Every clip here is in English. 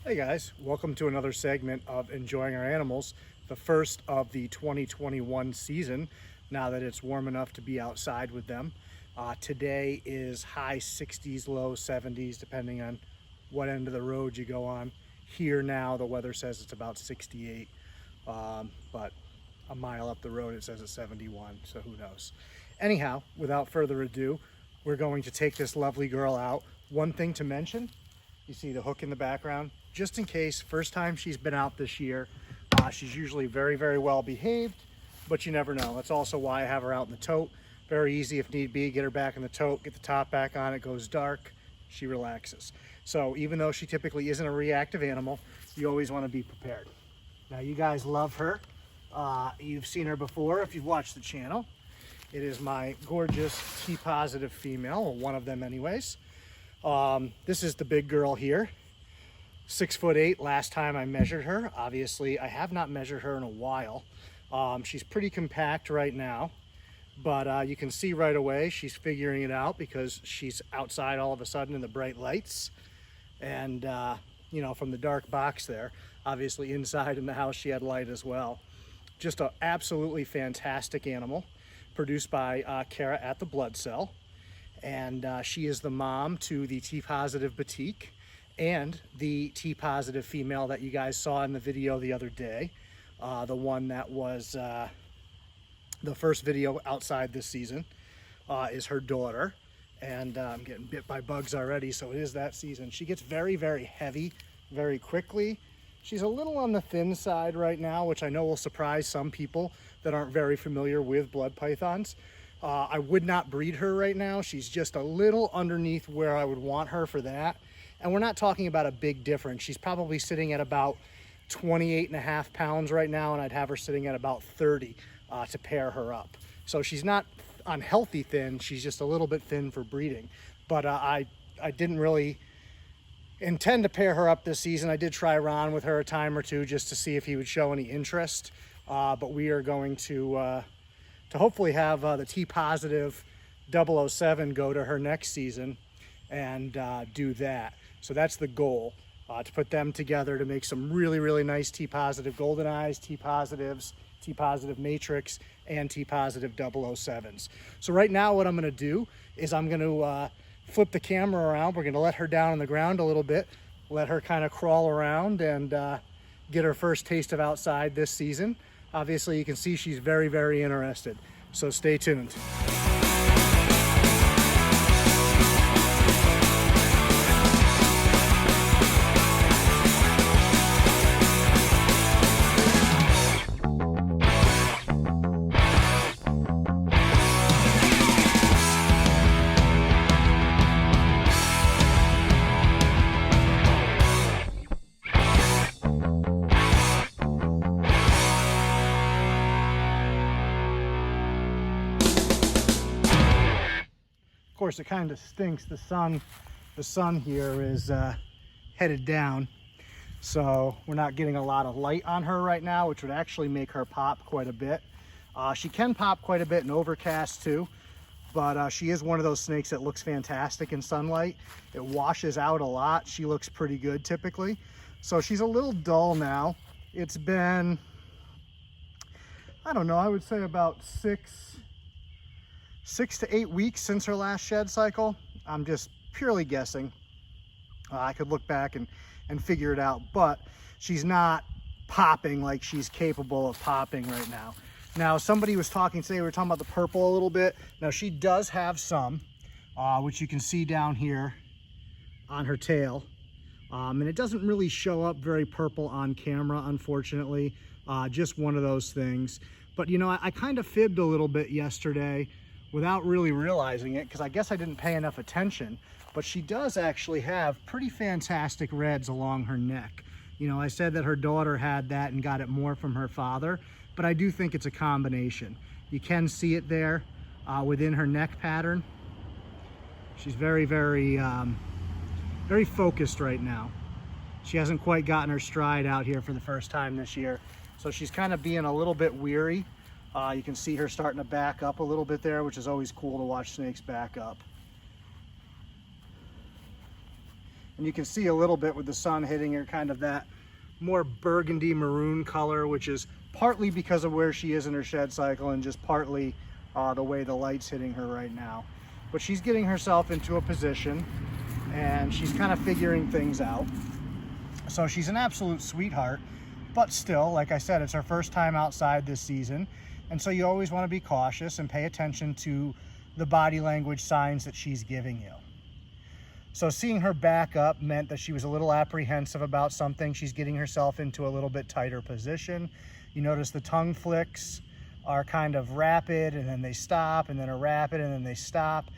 Hey guys, welcome to another segment of Enjoying Our Animals, the first of the 2021 season, now that it's warm enough to be outside with them. Today is high 60s, low 70s, depending on what end of the road you go on. Here now, the weather says it's about 68, but a mile up the road it says it's 71, so who knows. Anyhow, without further ado, we're going to take this lovely girl out. One thing to mention, you see the hook in the background, just in case, first time she's been out this year. She's usually very, very well behaved, but you never know. That's also why I have her out in the tote. Very easy if need be, get her back in the tote, get the top back on, it goes dark, she relaxes. So even though she typically isn't a reactive animal, you always want to be prepared. Now you guys love her. You've seen her before if you've watched the channel. It is my gorgeous T-positive female, or one of them anyways. This is the big girl here, 6'8". Last time I measured her. Obviously, I have not measured her in a while. She's pretty compact right now, but you can see right away she's figuring it out because she's outside all of a sudden in the bright lights. And, you know, from the dark box there, obviously inside in the house she had light as well. Just an absolutely fantastic animal, produced by Kara at the Blood Cell. And she is the mom to the T-positive Batik and the T-positive female that you guys saw in the video the other day. The one that was the first video outside this season is her daughter. And I'm getting bit by bugs already, so it is that season. She gets very, very heavy very quickly. She's a little on the thin side right now, which I know will surprise some people that aren't very familiar with blood pythons. I would not breed her right now. She's just a little underneath where I would want her for that. And we're not talking about a big difference. She's probably sitting at about 28.5 pounds right now, and I'd have her sitting at about 30 to pair her up. So she's not unhealthy thin, she's just a little bit thin for breeding. But I didn't really intend to pair her up this season. I did try Ron with her a time or two just to see if he would show any interest. But we are going to hopefully have the T-positive 007 go to her next season and do that. So that's the goal, to put them together to make some really, really nice T-positive golden eyes, T-positives, T-positive matrix, and T-positive 007s. So right now what I'm going to do is I'm going to flip the camera around. We're going to let her down on the ground a little bit, let her kind of crawl around and get her first taste of outside this season. Obviously, you can see she's very, very interested. So stay tuned. Of course, it kind of stinks. The sun here is headed down, so we're not getting a lot of light on her right now, which would actually make her pop quite a bit. She can pop quite a bit in overcast too, but she is one of those snakes that looks fantastic in sunlight. It washes out a lot. She looks pretty good typically. So she's a little dull now. It's been, I don't know, I would say about 6 to 8 weeks since her last shed cycle. I'm just purely guessing. I could look back and figure it out, but she's not popping like she's capable of popping right now. Now, somebody was talking today, we were talking about the purple a little bit. Now, she does have some, which you can see down here on her tail. And it doesn't really show up very purple on camera, unfortunately. Just one of those things. But, you know, I kind of fibbed a little bit yesterday without really realizing it, because I guess I didn't pay enough attention. But she does actually have pretty fantastic reds along her neck. You know, I said that her daughter had that and got it more from her father, but I do think it's a combination. You can see it there within her neck pattern. She's very, very, very focused right now. She hasn't quite gotten her stride out here for the first time this year. So she's kind of being a little bit weary. You can see her starting to back up a little bit there, which is always cool to watch snakes back up. And you can see a little bit with the sun hitting her, kind of that more burgundy maroon color, which is partly because of where she is in her shed cycle and just partly the way the light's hitting her right now. But she's getting herself into a position and she's kind of figuring things out. So she's an absolute sweetheart, but still, like I said, it's her first time outside this season. And so you always want to be cautious and pay attention to the body language signs that she's giving you. So seeing her back up meant that she was a little apprehensive about something. She's getting herself into a little bit tighter position. You notice the tongue flicks are kind of rapid, and then they stop, and then are rapid, and then they stop.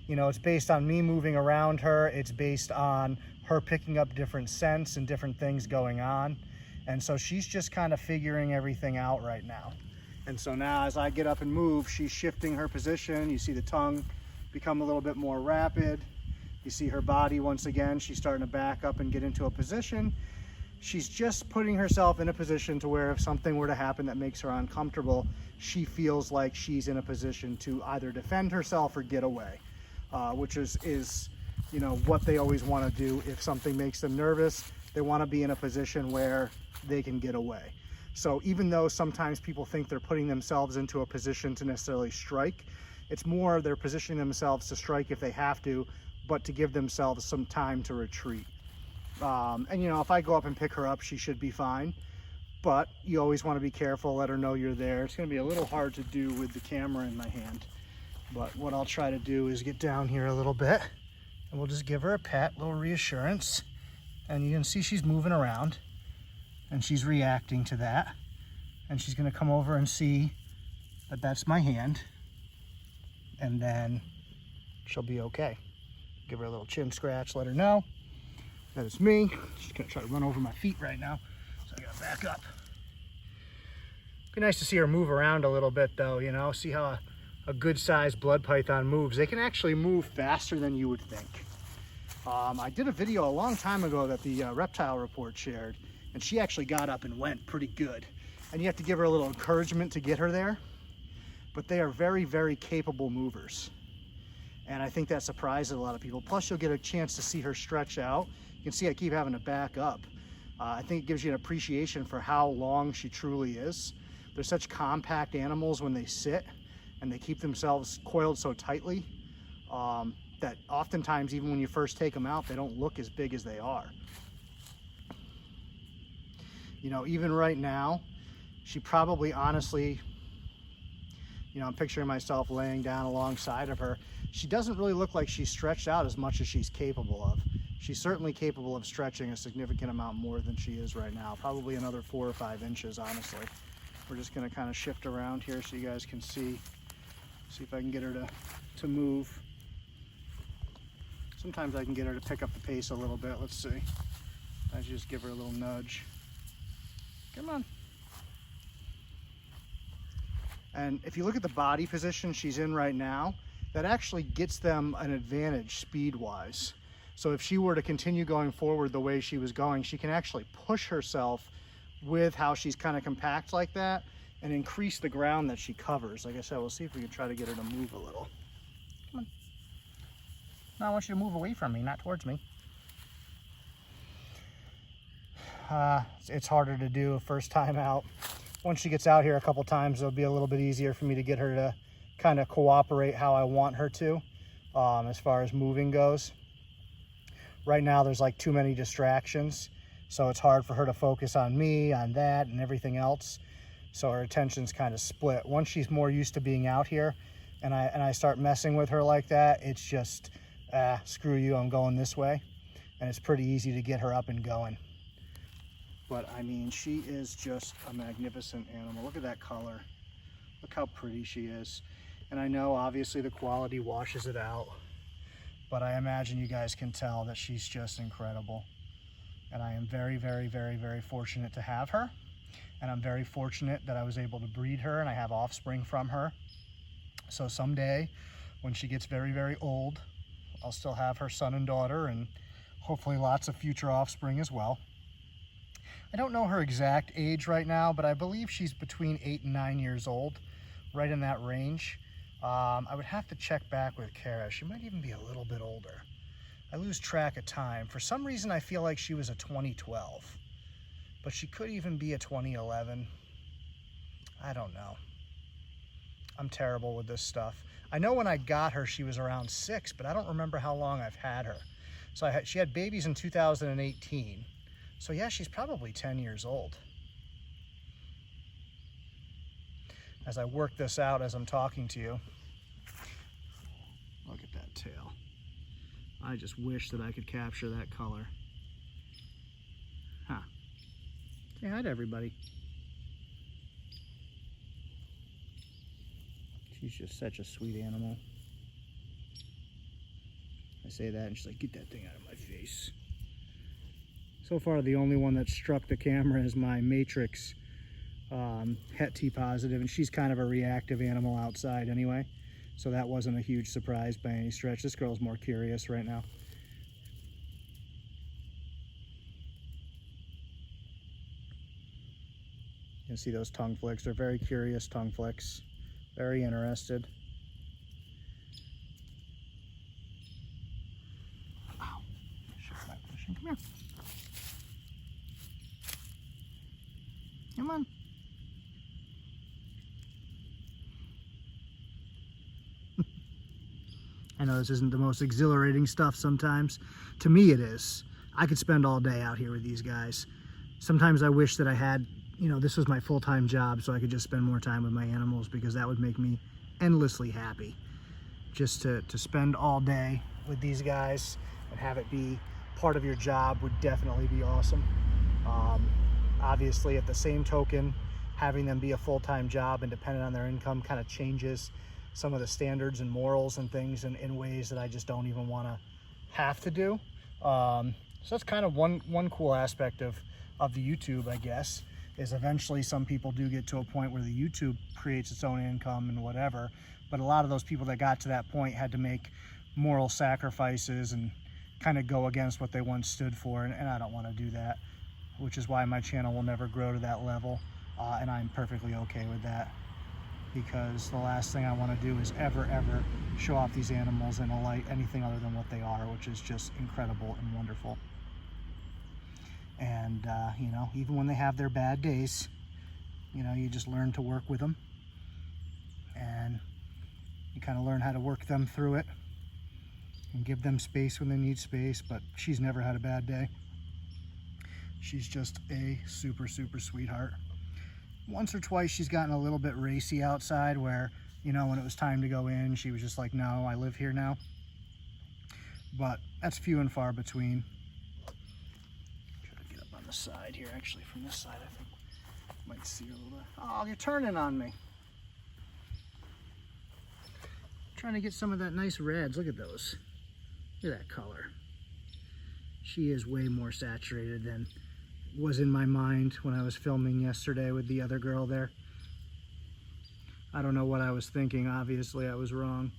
You know, it's based on me moving around her. It's based on her picking up different scents and different things going on. And so she's just kind of figuring everything out right now. And so now as I get up and move, she's shifting her position. You see the tongue become a little bit more rapid. You see her body once again, she's starting to back up and get into a position. She's just putting herself in a position to where if something were to happen that makes her uncomfortable, she feels like she's in a position to either defend herself or get away, which is you know, what they always want to do. If something makes them nervous, they want to be in a position where they can get away. So even though sometimes people think they're putting themselves into a position to necessarily strike, it's more they're positioning themselves to strike if they have to, but to give themselves some time to retreat. And you know, if I go up and pick her up, she should be fine, but you always want to be careful, let her know you're there. It's going to be a little hard to do with the camera in my hand, but what I'll try to do is get down here a little bit and we'll just give her a pet, little reassurance. And you can see she's moving around and she's reacting to that. And she's going to come over and see that that's my hand, and then she'll be okay. Give her a little chin scratch, let her know that it's me. She's gonna try to run over my feet right now, so I gotta back up. Be nice to see her move around a little bit though, you know, see how a good sized blood python moves. They can actually move faster than you would think. I did a video a long time ago that the Reptile Report shared, and she actually got up and went pretty good. And you have to give her a little encouragement to get her there, but they are very, very capable movers. And I think that surprises a lot of people. Plus you'll get a chance to see her stretch out. You can see I keep having to back up. I think it gives you an appreciation for how long she truly is. They're such compact animals when they sit, and they keep themselves coiled so tightly that oftentimes, even when you first take them out, they don't look as big as they are. You know, even right now, she probably honestly, you know, I'm picturing myself laying down alongside of her. She doesn't really look like she's stretched out as much as she's capable of. She's certainly capable of stretching a significant amount more than she is right now, probably another 4 or 5 inches, honestly. We're just gonna kind of shift around here so you guys can see if I can get her to move. Sometimes I can get her to pick up the pace a little bit. Let's see. I just give her a little nudge. Come on. And if you look at the body position she's in right now, that actually gets them an advantage speed-wise. So if she were to continue going forward the way she was going, she can actually push herself with how she's kind of compact like that and increase the ground that she covers. Like I said, we'll see if we can try to get her to move a little. Come on. No, I want you to move away from me, not towards me. It's harder to do first time out. Once she gets out here a couple times, it'll be a little bit easier for me to get her to kind of cooperate how I want her to, as far as moving goes. Right now, there's like too many distractions, so it's hard for her to focus on me, on that, and everything else. So her attention's kind of split. Once she's more used to being out here, and I start messing with her like that, it's just, screw you, I'm going this way. And it's pretty easy to get her up and going. But I mean, she is just a magnificent animal. Look at that color. Look how pretty she is. And I know obviously the quality washes it out, but I imagine you guys can tell that she's just incredible. And I am very, very, very, very fortunate to have her. And I'm very fortunate that I was able to breed her and I have offspring from her. So someday when she gets very, very old, I'll still have her son and daughter and hopefully lots of future offspring as well. I don't know her exact age right now, but I believe she's between 8 and 9 years old, right in that range. I would have to check back with Kara. She might even be a little bit older. I lose track of time. For some reason, I feel like she was a 2012, but she could even be a 2011. I don't know. I'm terrible with this stuff. I know when I got her, she was around 6, but I don't remember how long I've had her. So she had babies in 2018. So yeah, she's probably 10 years old. As I work this out as I'm talking to you, look at that tail. I just wish that I could capture that color. Huh. Say hi to everybody. She's just such a sweet animal. I say that and she's like, get that thing out of my face. So far, the only one that struck the camera is my Matrix Het T positive, and she's kind of a reactive animal outside anyway. So that wasn't a huge surprise by any stretch. This girl's more curious right now. You can see those tongue flicks. They're very curious tongue flicks. Very interested. Ow. Come here. Come on. I know this isn't the most exhilarating stuff sometimes. To me it is. I could spend all day out here with these guys. Sometimes I wish that I had, you know, this was my full-time job so I could just spend more time with my animals, because that would make me endlessly happy. Just to spend all day with these guys and have it be part of your job would definitely be awesome. Obviously, at the same token, having them be a full-time job and dependent on their income kind of changes some of the standards and morals and things in ways that I just don't even want to have to do. So that's kind of one cool aspect of the YouTube, I guess, is eventually some people do get to a point where the YouTube creates its own income and whatever, but a lot of those people that got to that point had to make moral sacrifices and kind of go against what they once stood for, and I don't want to do that, which is why my channel will never grow to that level, and I'm perfectly okay with that, because the last thing I want to do is ever show off these animals in a light anything other than what they are, which is just incredible and wonderful. And you know, even when they have their bad days, you know, you just learn to work with them, and you kind of learn how to work them through it and give them space when they need space. But she's never had a bad day. She's just a super sweetheart. Once or twice she's gotten a little bit racy outside, where, you know, when it was time to go in, she was just like, no, I live here now. But that's few and far between. Try to get up on the side here. Actually, from this side, I think you might see her a little bit. Oh, you're turning on me. Trying to get some of that nice reds. Look at those. Look at that color. She is way more saturated than was in my mind when I was filming yesterday with the other girl there. I don't know what I was thinking. Obviously, I was wrong.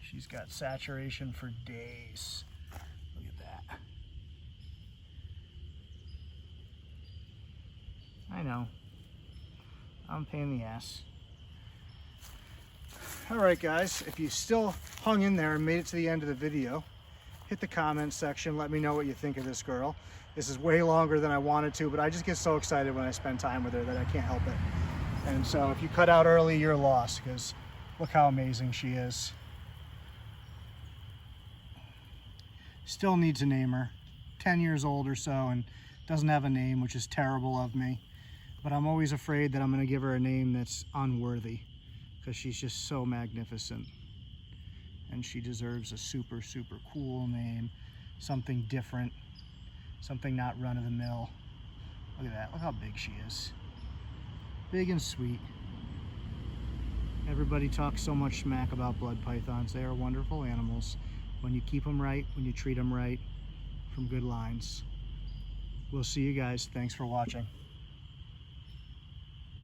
She's got saturation for days. Look at that. I know. I'm a pain in the ass. All right, guys, if you still hung in there and made it to the end of the video, hit the comment section. Let me know what you think of this girl. This is way longer than I wanted to, but I just get so excited when I spend time with her that I can't help it. And so if you cut out early, you're lost, because look how amazing she is. Still needs a name her. 10 years old or so and doesn't have a name, which is terrible of me. But I'm always afraid that I'm going to give her a name that's unworthy, because she's just so magnificent. And she deserves a super cool name, something different, something not run-of-the-mill. Look at that. Look how big she is. Big and sweet. Everybody talks so much smack about blood pythons. They are wonderful animals when you keep them right, when you treat them right, from good lines. We'll see you guys. Thanks for watching.